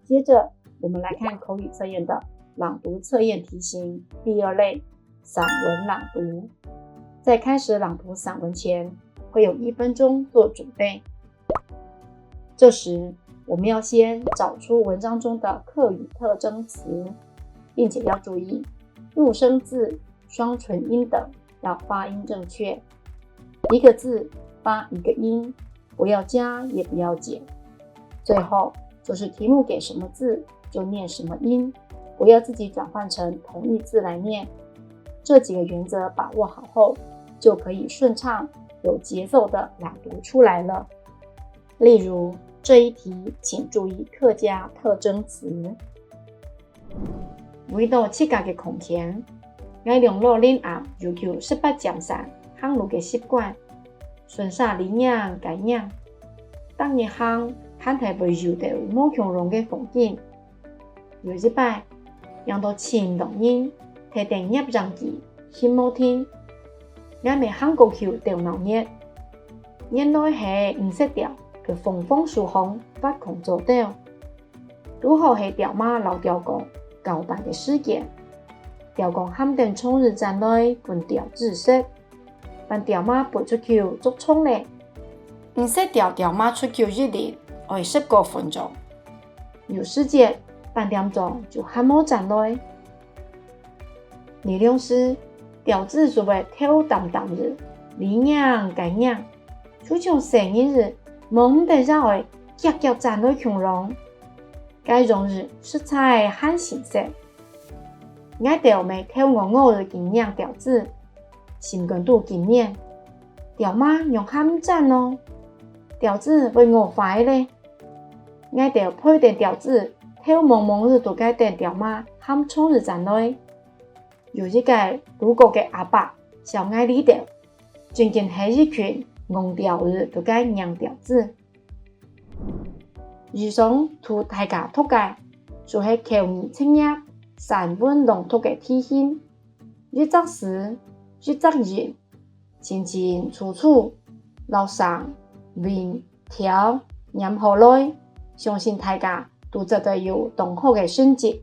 接着我们来看口语测验的朗读测验题型第2类散文朗读。在开始朗读散文前，会有1分钟做准备。这时我们要先找出文章中的客语特征词，并且要注意入声字、双唇音等要发音正确，一个字发一个音，不要加也不要减。最后就是题目给什么字就念什么音，不要自己转换成同义字来念。这几个原则把握好后，就可以顺畅有节奏的朗读出来了。例如这一题，请注意客家特征词。每到7天嘅空前，我用老练后要求18江山行路嘅习惯，顺啥理样改样。当日行看睇袂受到冇強容嘅風景，有一擺讓到青龍音睇定入上機，先冇聽。我未行過去掉鬧熱，原來係唔識調嘅風風樹紅不窮做到。如何係調媽老調講交代嘅事件，調講喊定衝日站內分調知識，但調媽背出去捉衝咧，唔識調媽出去日曆愛10個分鐘，有時間半點鐘就喊冇站內。理論是調字就會跳淡淡日，理樣改樣，就像成日日懵地ra會夾夾站內強容。該種日色彩很形色，我調未跳我日經驗調字，心根度經驗，調媽用喊站咯，調字會我快咧。我調配定調字，跳蒙蒙日都該定調媽喊衝日站內。有一個路過嘅阿伯小愛理調，最近係一群戇調日都該釀調字。以上圖大家讀嘅就係口語測驗散文朗讀嘅題型，一則詞一則人，清清楚楚，老上面條念好來，相信大家都覺得有同學嘅成績。